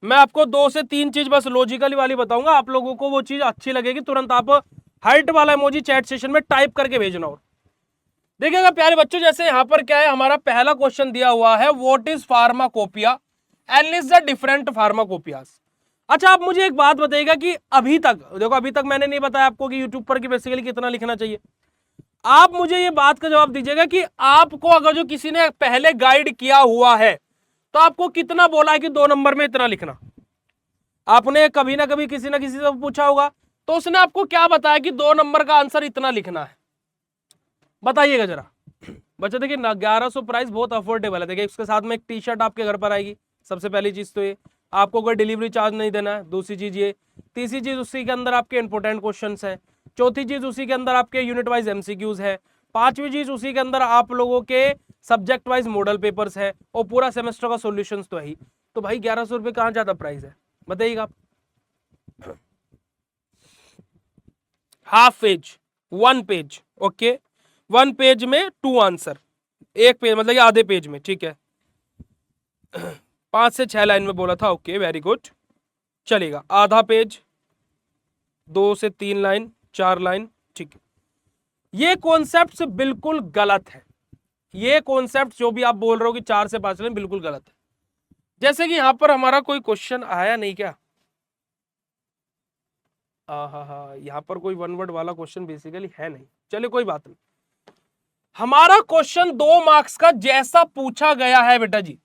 मैं आपको 2 से 3 चीज बस लॉजिकली वाली बताऊंगा, आप लोगों को वो चीज अच्छी लगेगी, तुरंत आप हार्ट वाला इमोजी चैट सेशन में टाइप करके भेजना। और देखिएगा प्यारे बच्चों, जैसे यहाँ पर क्या है, हमारा पहला क्वेश्चन दिया हुआ है, what is pharmacopoeia and list the different pharmacopoeias. अच्छा, आप मुझे एक बात बताइएगा कि अभी तक देखो, अभी तक मैंने नहीं बताया आपको कि यूट्यूब पर कि बेसिकली कितना लिखना चाहिए। आप मुझे ये बात का जवाब दीजिएगा कि आपको अगर जो किसी ने पहले गाइड किया हुआ है तो आपको कितना बोला है कि 2 नंबर में इतना लिखना। आपने कभी ना कभी किसी ना किसी से पूछा होगा, तो उसने आपको क्या बताया कि 2 नंबर का आंसर इतना लिखना है, बताइएगा जरा। बच्चे देखिए 1100 प्राइस बहुत अफोर्डेबल है। देखिए उसके साथ में एक टी शर्ट आपके घर पर आएगी, सबसे पहली चीज तो ये, आपको कोई डिलीवरी चार्ज नहीं देना है। दूसरी चीज ये, तीसरी चीज उसी के अंदर आपके इंपोर्टेंट क्वेश्चंस है। चौथी चीज उसी के अंदर आपके यूनिट वाइज एमसीक्यूज है। पांचवी चीज उसी के अंदर आप लोगों के सब्जेक्ट वाइज मॉडल पेपर्स है, और पूरा सेमेस्टर का सोल्यूशन तो है ही। तो भाई 1100 रुपये कहाँ ज्यादा प्राइस है, बताइएगा आप। Half page, 1 page, okay, 1 page में 2 आंसर, 1 पेज मतलब आधे पेज में, ठीक है। 5 से 6 लाइन में बोला था, ओके वेरी गुड, चलेगा। आधा पेज, 2 से 3 लाइन, 4 लाइन, ठीक है। ये कॉन्सेप्ट बिल्कुल गलत है। ये कॉन्सेप्ट जो भी आप बोल रहे हो कि 4 से 5 लाइन, बिल्कुल गलत है। जैसे कि यहां पर हमारा कोई क्वेश्चन आया नहीं क्या? हाँ, यहाँ पर कोई 1 वर्ड वाला क्वेश्चन बेसिकली है नहीं, चलिए कोई बात नहीं। हमारा क्वेश्चन 2 मार्क्स का जैसा पूछा गया है बेटा जी,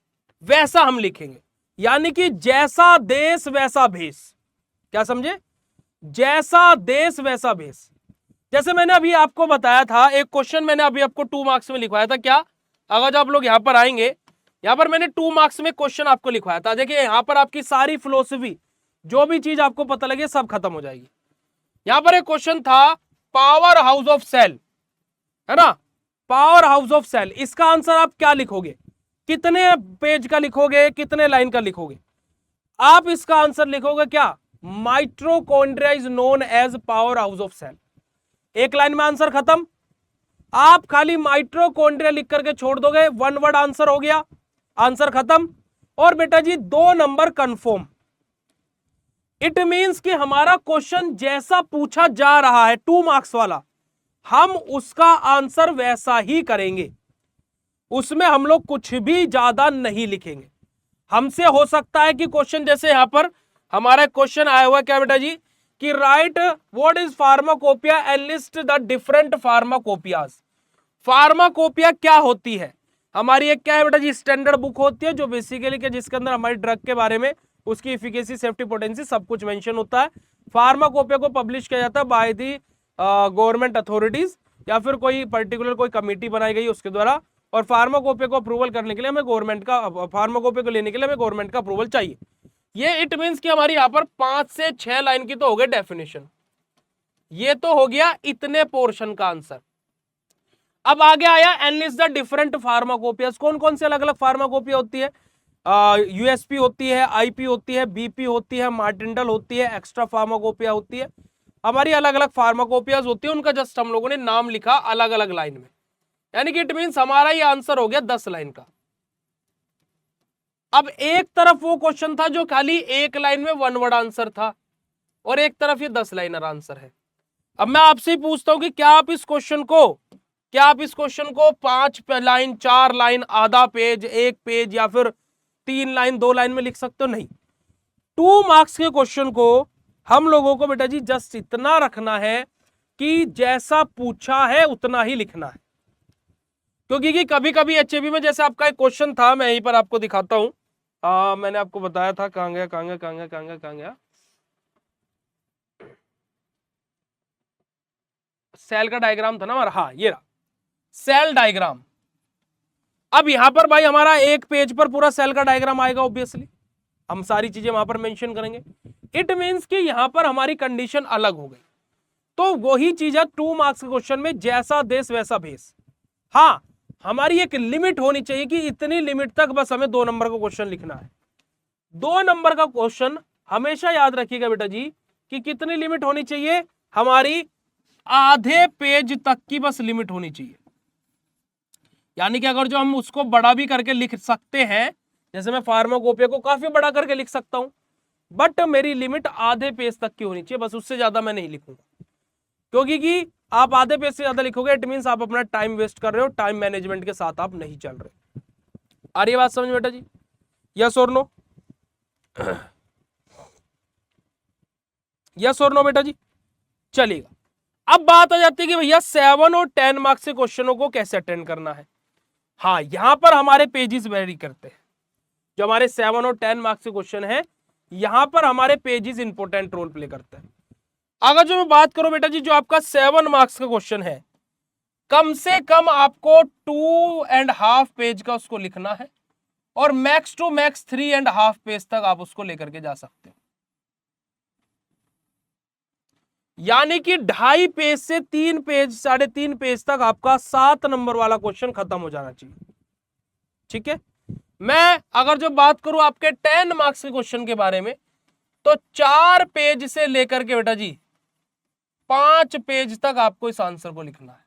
वैसा हम लिखेंगे, यानी कि जैसा देश वैसा भेष। क्या समझे? जैसा देश वैसा भेष। जैसे मैंने अभी आपको बताया था, एक क्वेश्चन मैंने अभी आपको 2 मार्क्स में लिखवाया था। क्या? अगर जब आप लोग यहां पर आएंगे, यहां पर मैंने 2 मार्क्स में क्वेश्चन आपको लिखवाया था। देखिए यहां पर आपकी सारी फिलोसफी, जो भी चीज आपको पता लगे, सब खत्म हो जाएगी। यहां पर एक क्वेश्चन था, पावर हाउस ऑफ सेल, है ना, पावर हाउस ऑफ सेल। इसका आंसर आप क्या लिखोगे? कितने पेज का लिखोगे, कितने लाइन का लिखोगे? आप इसका आंसर लिखोगे क्या? Mitochondria is known as power house of cell. 1 line में आंसर खत्म। आप खाली माइट्रोकॉन्ड्रिया लिख करके छोड़ दोगे, 1 वर्ड आंसर हो गया, आंसर खत्म। और बेटा जी 2 नंबर कंफर्म। इट मींस कि हमारा क्वेश्चन जैसा पूछा जा रहा है 2 मार्क्स वाला, हम उसका आंसर वैसा ही करेंगे, उसमें हम लोग कुछ भी ज्यादा नहीं लिखेंगे। हमसे हो सकता है कि क्वेश्चन जैसे यहां पर हमारा क्वेश्चन आया हुआ क्या बेटा जी, कि right what is pharmacopoeia and list the different pharmacopoeias. Pharmacopoeia क्या होती है? हमारी एक क्या है बेटा जी, स्टैंडर्ड बुक होती है, जो बेसिकली के जिसके अंदर हमारी ड्रग के बारे में, उसकी एफिकेसी, सेफ्टी, पोटेंसी सब कुछ मेंशन होता है। फार्माकोपिया को पब्लिश किया जाता है बाय दी गवर्नमेंट अथॉरिटीज, या फिर कोई पर्टिकुलर कोई कमेटी बनाई गई उसके द्वारा। और फार्माकोपिया को अप्रूवल करने के लिए हमें गवर्नमेंट का, फार्माकोपिया को लेने के लिए हमें गवर्नमेंट का अप्रूवल चाहिए। ये इट मींस कि हमारी यहां पर 5 से 6 लाइन की तो हो गई डेफिनेशन। ये तो हो गया इतने पोर्शन का आंसर। अब आगे आया एनालिसिस द डिफरेंट फार्माकोपियाज। कौन कौन से अलग अलग फार्माकोपिया होती है? यूएसपी होती है, आईपी होती है, बीपी होती है, मार्टिंडल होती है, एक्स्ट्रा फार्माकोपिया होती है। हमारी अलग अलग फार्माकोपियाज होती है, उनका जस्ट हम लोगों ने नाम लिखा अलग अलग लाइन में, यानी कि इट मींस हमारा ये आंसर हो गया 10 लाइन का। अब एक तरफ वो क्वेश्चन था जो खाली 1 लाइन में 1 वर्ड आंसर था, और एक तरफ ये 10 लाइनर आंसर है। अब मैं आपसे ही पूछता हूं कि क्या आप इस क्वेश्चन को 5 लाइन, 4 लाइन, आधा पेज, 1 पेज, या फिर 3 लाइन, 2 लाइन में लिख सकते हो? नहीं। 2 मार्क्स के क्वेश्चन को हम लोगों को बेटा जी जस्ट इतना रखना है कि जैसा पूछा है उतना ही लिखना है। क्योंकि कि कभी कभी एचएबी में जैसे आपका एक क्वेश्चन था, मैं यहीं पर आपको दिखाता हूं, मैंने आपको बताया था, कहां गया, सेल का डायग्राम था ना हमारा, हाँ ये रहा सेल डायग्राम। अब यहां पर भाई हमारा 1 पेज पर पूरा सेल का डायग्राम आएगा, ऑब्वियसली हम सारी चीजें वहां पर मेंशन करेंगे। इट मींस कि यहां पर हमारी कंडीशन अलग हो गई। तो वही चीज है 2 मार्क्स के क्वेश्चन में, जैसा देश वैसा भेष। हाँ, हमारी एक लिमिट होनी चाहिए कि इतनी लिमिट तक बस हमें 2 नंबर का क्वेश्चन लिखना है। 2 नंबर का क्वेश्चन हमेशा याद रखिएगा बेटा जी कि कितनी लिमिट होनी चाहिए, हमारी आधे पेज तक की बस लिमिट होनी चाहिए। यानी कि अगर जो हम उसको बड़ा भी करके लिख सकते हैं, जैसे मैं फार्माकोपिया को काफी बड़ा करके लिख सकता हूं, बट मेरी लिमिट आधे पेज तक की होनी चाहिए, बस उससे ज्यादा मैं नहीं लिखूंगा, क्योंकि कि आप आधे पेज से ज्यादा लिखोगे इट मींस आप अपना टाइम वेस्ट कर रहे हो, टाइम मैनेजमेंट के साथ आप नहीं चल रहे। आ रही है बात समझ बेटा जी? यस और नो? यस और नो बेटा जी? चलिएगा, अब बात आ जाती है कि भैया 7 और 10 मार्क्स के क्वेश्चनों को कैसे अटेंड करना है। हाँ, यहां पर हमारे पेजेस वेरी करते हैं। जो हमारे 7 और 10 मार्क्स के क्वेश्चन है, यहां पर हमारे पेजेस इंपॉर्टेंट रोल प्ले करते हैं। अगर जो मैं बात करूं बेटा जी, जो आपका 7 मार्क्स का क्वेश्चन है, कम से कम आपको 2.5 पेज का उसको लिखना है, और मैक्स टू मैक्स 3.5 पेज तक आप उसको लेकर के जा सकते हो। यानी कि 2.5 पेज से 3 पेज, 3.5 पेज तक आपका 7 नंबर वाला क्वेश्चन खत्म हो जाना चाहिए। ठीक है, मैं अगर जो बात करूं आपके 10 मार्क्स के क्वेश्चन के बारे में, तो 4 पेज से लेकर के बेटा जी 5 पेज तक आपको इस आंसर को लिखना है।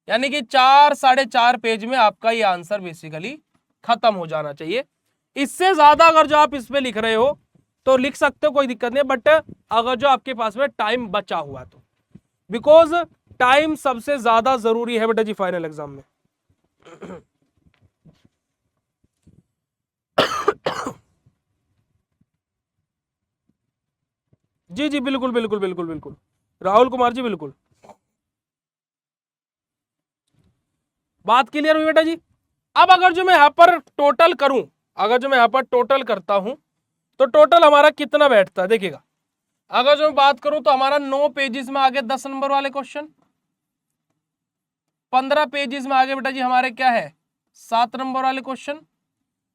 यानी कि 4 4.5 पेज में आपका ये आंसर बेसिकली खत्म हो जाना चाहिए। इससे ज्यादा अगर जो आप इसमें लिख रहे हो तो लिख सकते हो, कोई दिक्कत नहीं, बट अगर जो आपके पास में टाइम बचा हुआ तो, बिकॉज टाइम सबसे ज्यादा जरूरी है बेटा जी फाइनल एग्जाम में। जी जी बिल्कुल बिल्कुल बिल्कुल बिल्कुल, राहुल कुमार जी बिल्कुल, बात क्लियर हुई बेटा जी? अब अगर जो मैं यहां पर टोटल करूं, अगर जो मैं यहां पर टोटल करता हूं, तो टोटल हमारा कितना बैठता है देखिएगा। अगर जो मैं बात करूं तो हमारा 9 पेजेस में आगे 10 नंबर वाले क्वेश्चन, 15 पेजेस में आगे बेटा जी हमारे क्या है 7 नंबर वाले क्वेश्चन,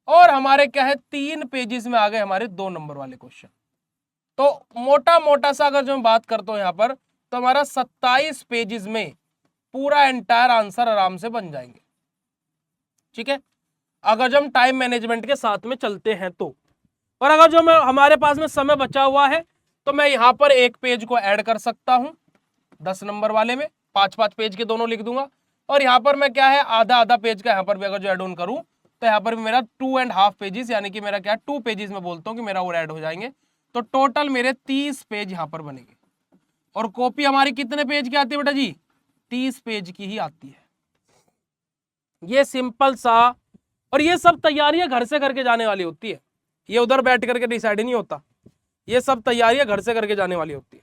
और हमारे क्या है 3 पेजेस में आगे हमारे 2 नंबर वाले क्वेश्चन। तो मोटा मोटा सा अगर जो मैं बात करता हूं यहां पर, तो हमारा 27 पेजेस में पूरा एंटायर आंसर आराम से बन जाएंगे। ठीक है, अगर जो हम टाइम मैनेजमेंट के साथ में चलते हैं तो। और अगर जो मैं हमारे पास में समय बचा हुआ है, तो मैं यहां पर एक पेज को ऐड कर सकता हूं 10 नंबर वाले में, 5-5 पेज के दोनों लिख दूंगा, और यहां पर मैं क्या है आधा आधा पेज का यहां पर भी अगर जो ऐड ऑन करूं, तो यहां पर भी मेरा 2.5 पेजेस, यानी कि मेरा क्या 2 पेजेस में बोलता हूं कि मेरा और ऐड हो जाएंगे, तो टोटल मेरे 30 पेज यहां पर बनेंगे। और कॉपी हमारी कितने पेज की आती है बेटा जी? 30 पेज की ही आती है। ये सिंपल सा, और ये सब तैयारियां घर से करके जाने वाली होती है, ये उधर बैठ करके डिसाइड नहीं होता, ये सब तैयारियां घर से करके जाने वाली होती है।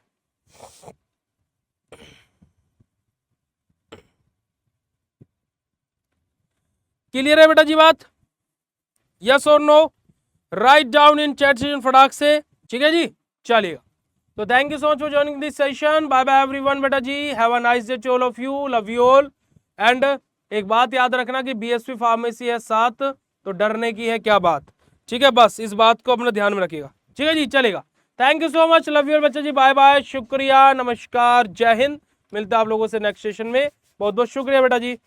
क्लियर है बेटा जी बात? यस और no? Write down in chat session फटाक से, ठीक है जी? चलिएगा, तो thank you so much for joining this session, bye bye everyone बेटा जी, have a nice day to all of you, love you all. And एक बात याद रखना कि बीएसपी फार्मेसी है साथ, तो डरने की है क्या बात? ठीक है, बस इस बात को अपने ध्यान में रखिएगा। ठीक है जी, चलेगा, thank you so much, love you बच्चा जी, बाय बाय, शुक्रिया, नमस्कार, जय हिंद। मिलते हैं आप लोगों से नेक्स्ट सेशन में, बहुत बहुत शुक्रिया बेटा जी।